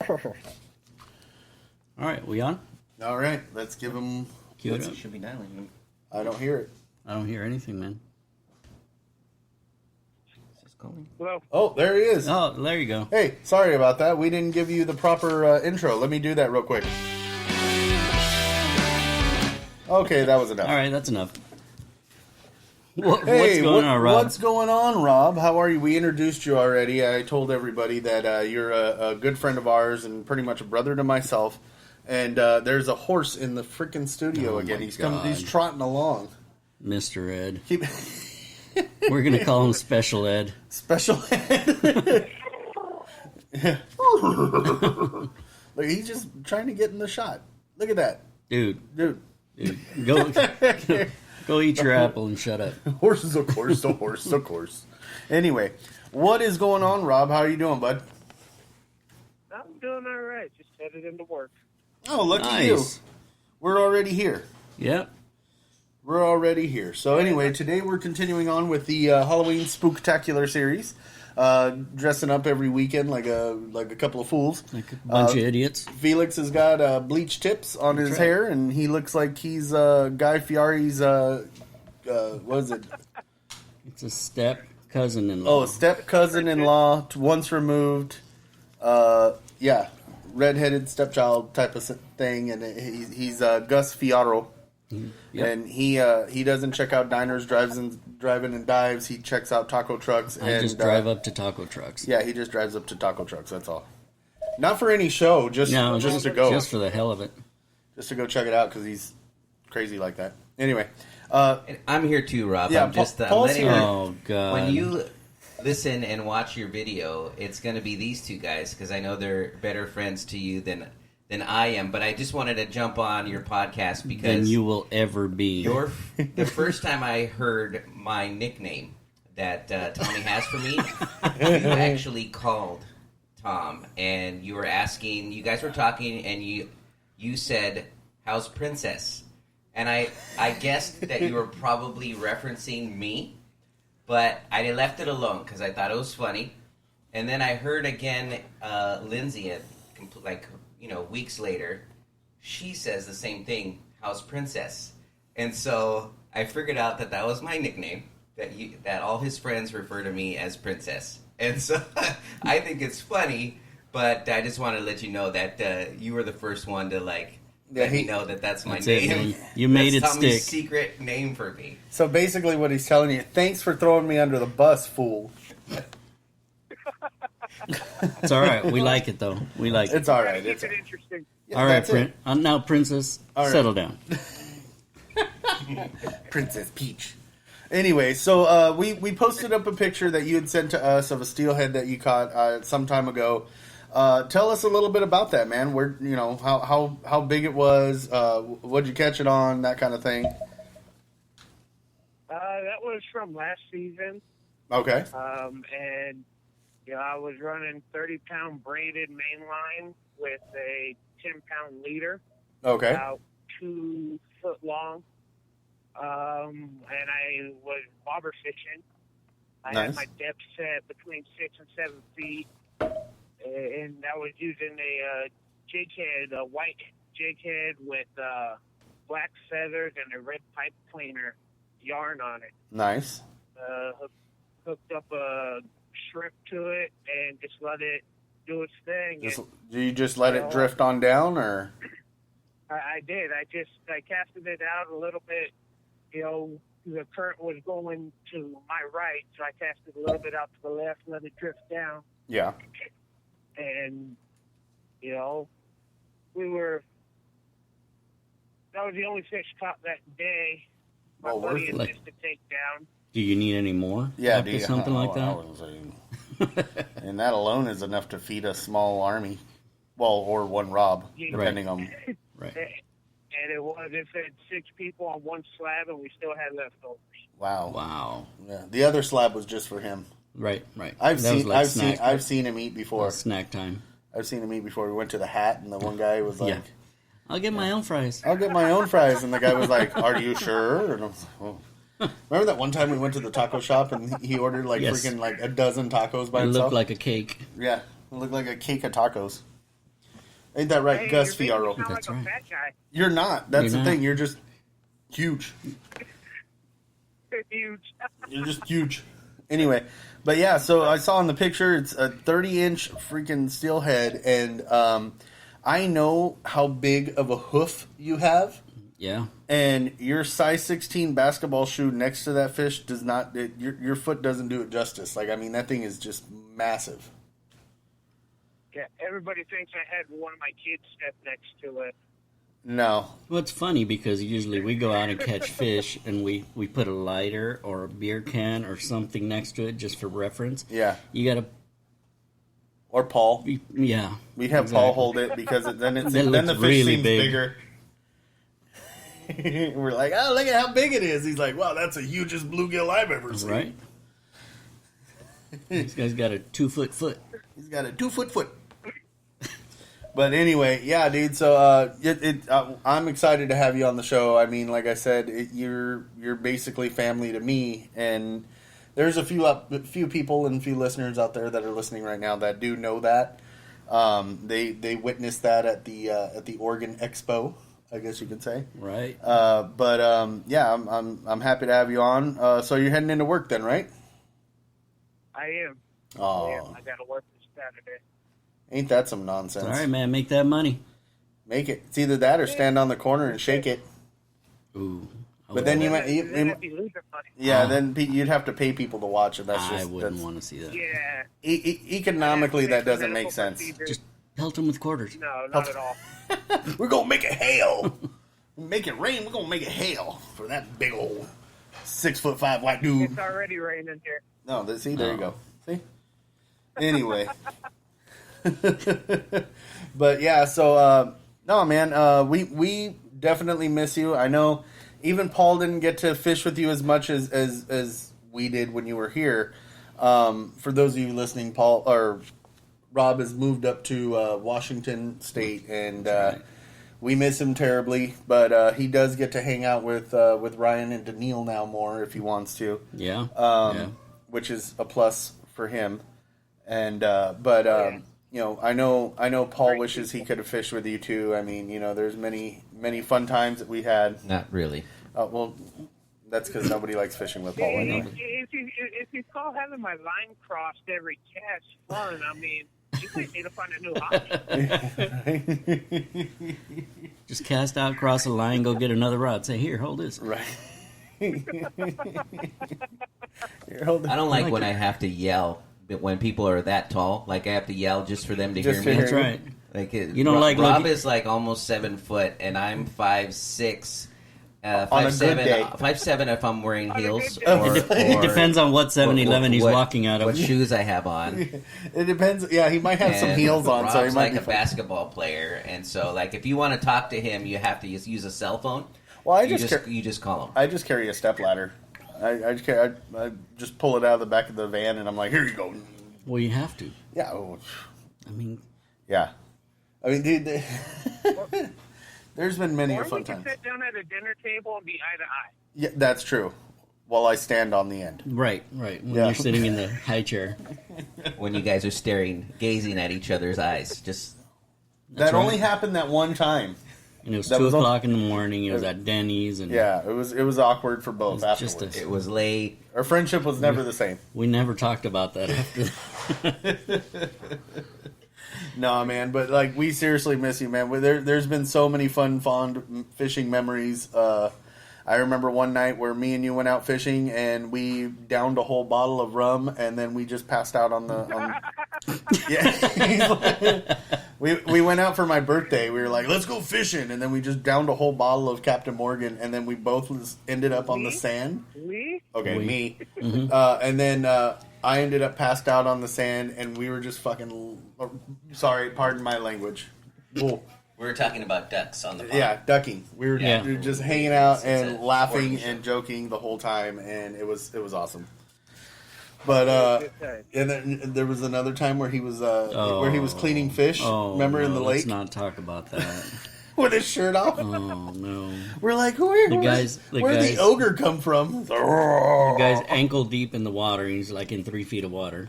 All right, we on? All right, let's give him. Cue it up. Should be dialing him. I don't hear it. I don't hear anything, man. Is this calling? Hello. Oh, there he is. Oh, there you go. Hey, sorry about that. We didn't give you the proper intro. Let me do that real quick. Okay, that was enough. All right, that's enough. What's Hey, going on, Rob? What's going on, Rob? How are you? We introduced you already. I told everybody that you're a good friend of ours and pretty much a brother to myself. And there's a horse in the freaking studio Oh, again. my He's God. He's trotting along. Mr. Ed. Keep We're going to call him Special Ed. Special Ed. Look, he's just trying to get in the shot. Look at that, Dude, dude. go eat your apple and shut up. Horses, of course. The horse, of course. Anyway, what is going on, Rob? How are you doing, bud? I'm doing all right. Just headed into work. Oh, look at you. Nice. We're already here. Yep. We're already here. So anyway, today we're continuing on with the Halloween Spooktacular series. Dressing up every weekend like a couple of fools. Like a bunch of idiots. Felix has got bleach tips on his right. hair, and he looks like he's Guy Fieri's, what is it? It's a step cousin-in-law. Oh, step cousin-in-law, once removed. Yeah, redheaded stepchild type of thing, and he's Gus Fiaro. Yep. And he doesn't check out diners, driving and dives. He checks out taco trucks. I just drive up to taco trucks. Yeah, he just drives up to taco trucks. That's all. Not for any show, just to go, Just for the hell of it. just to go check it out because he's crazy like that. Anyway, And I'm here too, Rob. Yeah, I'm just Paul's letting here. you. Oh, God. When you listen and watch your video, it's going to be these two guys because I know they're better friends to you than I am. But I just wanted to jump on your podcast Than because you will ever be. the first time I heard my nickname that Tommy has for me, you actually called Tom and you were asking. You guys were talking and you said, "How's Princess?" And I guessed that you were probably referencing me, but I left it alone because I thought it was funny. And then I heard again Lindsay, weeks later, she says the same thing, "How's Princess?" And so I figured out that was my nickname, that all his friends refer to me as Princess. And so I think it's funny, but I just wanted to let you know that you were the first one to let me know that's my That's it, name. man. You made That's it Tommy's stick. secret name for me. So basically, what he's telling you: thanks for throwing me under the bus, fool. It's all right. We like it, though. We like it. It's all right. Keep It's it interesting. All right, that's it. now, Princess, All right. settle down. Princess Peach. Anyway, so we posted up a picture that you had sent to us of a steelhead that you caught some time ago. Tell us a little bit about that, man. Where how big it was, what'd you catch it on, that kind of thing. That was from last season. Okay. And I was running 30-pound braided mainline with a 10-pound leader, Okay. about 2 foot long. And I was bobber fishing. I Nice. had my depth set between 6 and 7 feet, and I was using a jighead, a white jighead with black feathers and a red pipe cleaner yarn on it. Nice. Hooked up a shrimp to it and just let it do its thing. Do you just let it drift on down, or? I did. I casted it out a little bit. The current was going to my right, so I casted a little bit out to the left, let it drift down. Yeah. And, that was the only fish caught that day. My Oh, buddy worth had it. missed a takedown. Do you need any more? Yeah, after something like that? And that alone is enough to feed a small army. Well, or one Rob, Yeah. depending on. Right. And it fed 6 people on one slab, and we still had leftovers. Wow. Wow. Yeah. The other slab was just for him. Right. I've That was seen like I've snack, seen I've seen him eat before. snack time. I've seen him eat before. We went to the Hat, and the one guy was like, Yeah. I'll get my own fries. "I'll get my own fries," and the guy was like, "Are you sure?" And I was like, "Oh." Remember that one time we went to the taco shop and he ordered Yes. freaking a dozen tacos by It himself? looked like a cake. Yeah, it looked like a cake of tacos. Ain't that right, Hey, Gus you're making me Fiaro? sound That's like right. a fat guy. You're not. That's You're the not. thing. You're just huge. Huge. You're just huge. Anyway, but yeah, so I saw in the picture it's a 30-inch freaking steelhead, and I know how big of a hoof you have, Yeah. and your size 16 basketball shoe next to that fish does not. Your foot doesn't do it justice. Like, I mean, that thing is just massive. Yeah, everybody thinks I had one of my kids step next to it. No, Well, it's funny because usually we go out and catch fish and we put a lighter or a beer can or something next to it just for reference. yeah, You got to, or Paul. yeah. We have Paul hold it because then That then the looks fish really seems big. bigger. We're like, oh, look at how big it is. He's like, wow, that's the hugest bluegill I've ever seen. Right? This guy's got a 2-foot foot. He's got a 2-foot foot. But anyway, yeah, dude. So I'm excited to have you on the show. I mean, like I said, you're basically family to me, and there's a few people and a few listeners out there that are listening right now that do know that. They witnessed that at the Oregon Expo, I guess you could say. Right. But yeah, I'm happy to have you on. So you're heading into work then, right? I am. Oh, Yeah, I got to work this Saturday. ain't that some nonsense? All right, man. Make that money. Make it. It's either that or stand on the corner and shake it. Ooh. But then you might, Then I'd be losing money. yeah, then you'd have to pay people to watch it. That's I just wouldn't that's, want to see that. Yeah. economically that doesn't make Medical sense. procedures. Just pelt them with quarters. No, not at all. We're gonna make it hail. Make it rain. We're gonna make it hail for that big old 6'5" white dude. It's already raining here. No, see, there you go. See. Anyway, but yeah, so no, man, we definitely miss you. I know even Paul didn't get to fish with you as much as we did when you were here. For those of you listening, Paul or Rob has moved up to Washington State, and Right. we miss him terribly. But he does get to hang out with Ryan and Daniil now more if he wants to. Yeah. Yeah. Which is a plus for him. And you know, I know Paul wishes he could have fished with you too. I mean, you know, there's many fun times that we had. Not really. Well, that's because nobody likes fishing with Paul. Anyway. If you call having my line crossed every catch fun, I mean, you might need to find a new hobby. Just cast out, cross the line, go get another rod. Say, here, hold this. Right. Here, I don't like when I have to yell when people are that tall. Like I have to yell just for them to Just hear to me. That's right. Like You don't like Rob looking- is like almost 7 foot, and I'm 5'6". On a 5'7", good day. 5'7" if I'm wearing On a heels. good day. It depends on what 7-Eleven he's what- walking out of. What shoes I have on. It depends. Yeah, he might have some And heels on, Rob's so he might like be a fine. basketball player, and so like if you want to talk to him, you have to use a cell phone. Well, you just call him. I just carry a step ladder. I just pull it out of the back of the van, and I'm like, here you go. Well, you have to. Yeah. Oh, I mean, yeah. I mean, dude, there's been many Or a fun we can times. sit down at a dinner table and be eye to eye. Yeah, that's true. While I stand on the end. right. When Yeah. you're sitting in the high chair. When you guys are gazing at each other's eyes, just That right. only happened that one time. And it was That 2 was all- o'clock in the morning. It was at Denny's. And Yeah, it was awkward for both It's just afterwards. it was late. Our friendship was never the same. we never talked about that after. No, man, but like we seriously miss you, man. There's been so many fond fishing memories. I remember one night where me and you went out fishing and we downed a whole bottle of rum and then we just passed out on the. Yeah, we went out for my birthday. We were like, let's go fishing, and then we just downed a whole bottle of Captain Morgan, and then we both ended up on the sand. We? Okay, We. me. And then I ended up passed out on the sand, and we were just fucking. Sorry, pardon my language. Well, We were talking about ducks on the pond. yeah, ducking. We were Yeah. just hanging out It's and a laughing sporting and joking the whole time, and it was awesome. But Good time. and then there was another time where he was cleaning fish. Oh, remember in no, the let's lake not talk about that. with his shirt off. Oh, no. We're like, guys- where'd the ogre come from? The guy's ankle deep in the water. He's like in 3 feet of water.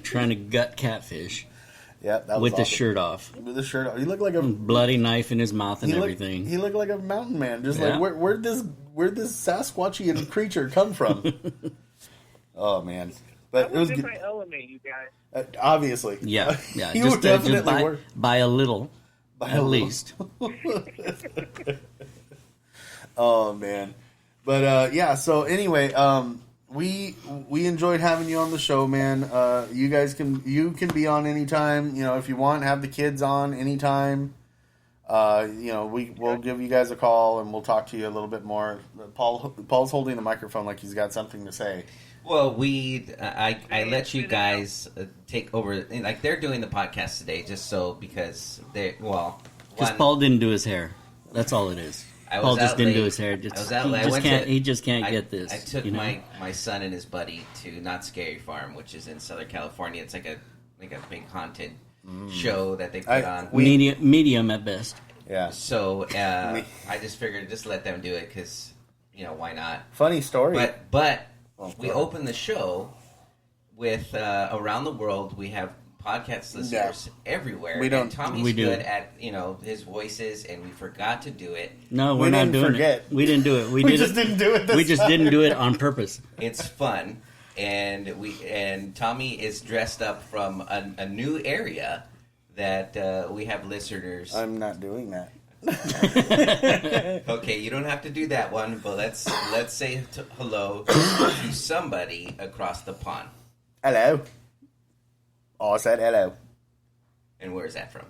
Trying to gut catfish. Yeah, that was with the awesome. shirt off, With the shirt off. He looked like a bloody knife in his mouth and everything. He looked like a mountain man. Just Yeah. like where'd this Sasquatchian creature come from? Oh man, but I it was was in good. my element, you guys. Obviously, Yeah. you Just, definitely were. by a little, By at a little. least. Oh man, but yeah. So anyway, we enjoyed having you on the show, man. You guys can be on anytime. You know, if you want, have the kids on anytime. You know, we'll give you guys a call and we'll talk to you a little bit more. Paul's holding the microphone like he's got something to say. Well, I let you guys take over. Like they're doing the podcast today, just because Because Paul didn't do his hair. That's all it is. Paul just didn't do his hair. He just can't get this. I took my son and his buddy to Not Scary Farm, which is in Southern California. It's like a big haunted show that they put on. Medium at best. Yeah. So I just figured just let them do it because why not? Funny story. But we open the show with around the world. We have podcast listeners everywhere. We don't. And Tommy's We do. good at his voices, and we forgot to do it. No, We we're not didn't doing forget. it. We didn't do it. we just didn't do it. We just didn't do it on purpose. It's fun, and Tommy is dressed up from a new area that we have listeners. I'm not doing that. Okay, you don't have to do that one, but let's say hello to somebody across the pond. Hello. Oh, I said hello. And where's that from?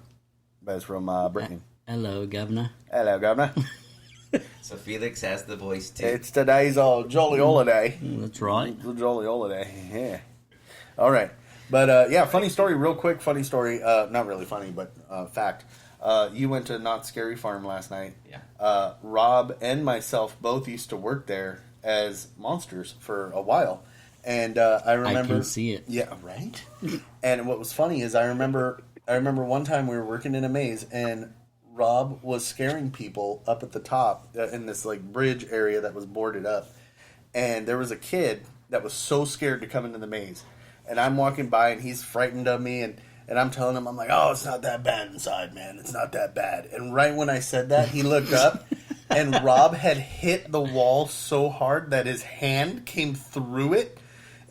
That's from Brittany. Hello, Governor. Hello, Governor. So Felix has the voice too. It's today's jolly holiday. That's right. The jolly holiday. Yeah. All right. But yeah, funny story, real quick. Funny story. Not really funny, but fact. You went to Not Scary Farm last night. Yeah. Rob and myself both used to work there as monsters for a while. And I remember, I can see it. Yeah, right. And what was funny is I remember one time we were working in a maze and Rob was scaring people up at the top in this like bridge area that was boarded up, and there was a kid that was so scared to come into the maze, and I'm walking by and he's frightened of me, and I'm telling him, I'm like, oh, it's not that bad inside, man. It's not that bad. And right when I said that, he looked up. And Rob had hit the wall so hard that his hand came through it.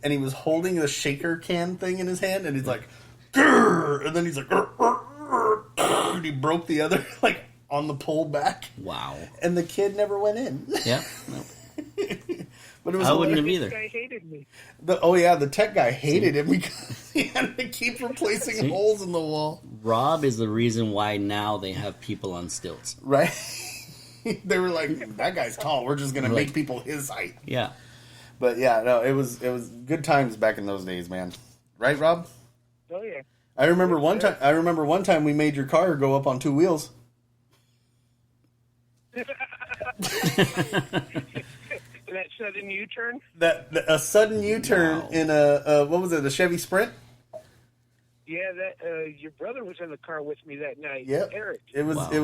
And he was holding the shaker can thing in his hand. And he's like, grrr! And then he's like, grrr, grrr, grrr. And he broke the other, like, on the pole back. Wow. And the kid never went in. Yeah. No. But it was I wouldn't have This either. guy hated me. the tech guy hated him because he had to keep replacing See? holes in the wall. Rob is the reason why now they have people on stilts. Right? They were like, that guy's tall. We're just going to Like- make people his height. Yeah. But yeah, no, it was good times back in those days, man. Right, Rob? Oh yeah. I remember one time we made your car go up on two wheels. That sudden U-turn. A sudden U-turn Wow. in a what was it? A Chevy Sprint? Yeah, that your brother was in the car with me that night. Yep. Eric. It was Wow. it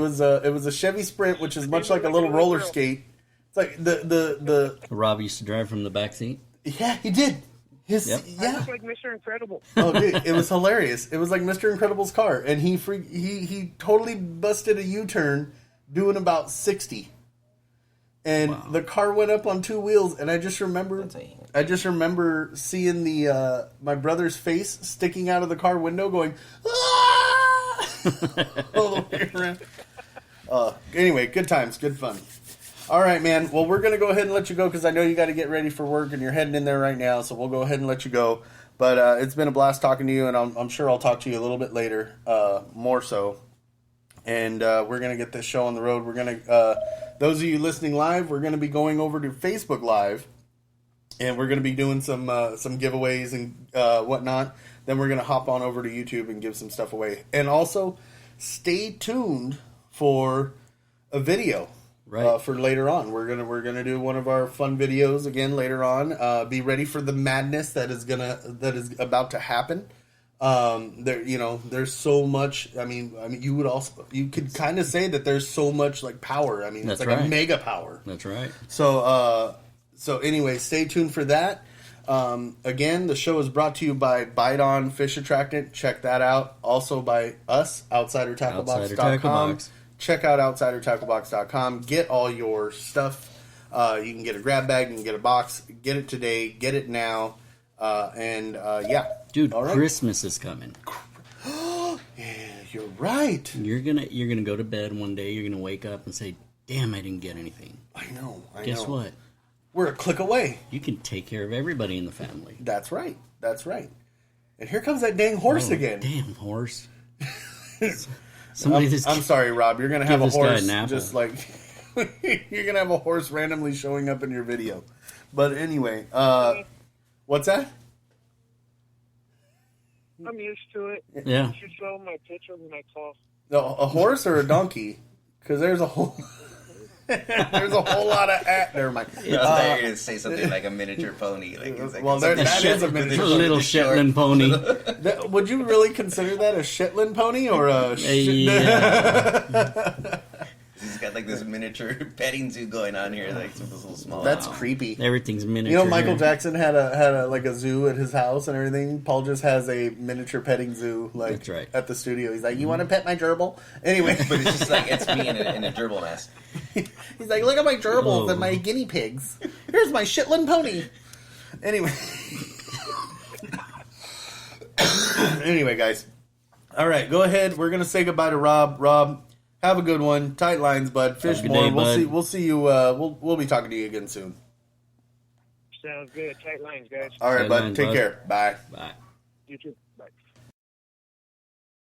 was a Chevy Sprint, which is much like a little roller skate. It's like the Rob used to drive from the back seat. yeah, he did. His Yep. I yeah. was like Mr. Incredible. Oh, dude, it was hilarious. It was like Mr. Incredible's car, and he totally busted a U-turn doing about 60. And Wow. the car went up on two wheels, and I just remember seeing the my brother's face sticking out of the car window, going ah! all the way around. Anyway, good times, good fun. All right, man. Well, we're gonna go ahead and let you go because I know you got to get ready for work, and you're heading in there right now. So we'll go ahead and let you go. But it's been a blast talking to you, and I'm sure I'll talk to you a little bit later, more so. And we're going to get this show on the road. We're going to, those of you listening live, we're going to be going over to Facebook Live. And we're going to be doing some giveaways and whatnot. Then we're going to hop on over to YouTube and give some stuff away. And also, stay tuned for a video Right. for later on. We're gonna do one of our fun videos again later on. Be ready for the madness that is about to happen. There's so much. I mean, you could kind of say that there's so much like power. I mean, it's That's like a right. mega power. That's right. So anyway, stay tuned for that. Again, the show is brought to you by Bite On Fish Attractant. Check that out. Also by us, OutsiderTackleBox.com. Check out OutsiderTackleBox.com. Get all your stuff. You can get a grab bag. You can get a box. Get it today. Get it now. Yeah. Dude, all right. Christmas is coming. Yeah, you're right. You're gonna go to bed one day. You're gonna wake up and say, "Damn, I didn't get anything." I know. Guess what? We're a click away. You can take care of everybody in the family. That's right. That's right. And here comes that dang horse again. Damn horse. I'm sorry, Rob. You're gonna have a this guy horse an apple. just like you're gonna have a horse randomly showing up in your video. But anyway, what's that? I'm used to it. Yeah. You should show my picture when I call. A horse or a donkey? Because there's a whole there's a whole lot of never mind. I thought you were going to say something like a miniature pony. Well, that is a miniature little Shetland pony. Would you really consider that a Shetland pony or a? Yeah. He's got like this miniature petting zoo going on here, like with this little small. That's creepy. Everything's miniature. You know, Michael here. Jackson had a like a zoo at his house and everything. Paul just has a miniature petting zoo, like That's right. at the studio. He's like, "You want to pet my gerbil?" Anyway, But it's just like it's me in a gerbil nest. he's like, "Look at my gerbils and my guinea pigs. Here's my Shetland pony." Anyway, anyway, guys. All right, go ahead. We're gonna say goodbye to Rob. Rob, have a good one. Tight lines, bud. Fish Have a good more. day, We'll bud. see. We'll see you. We'll be talking to you again soon. Sounds good. Tight lines, guys. All right, Tight bud. lines, Take bud. care. Bye. Bye. You too.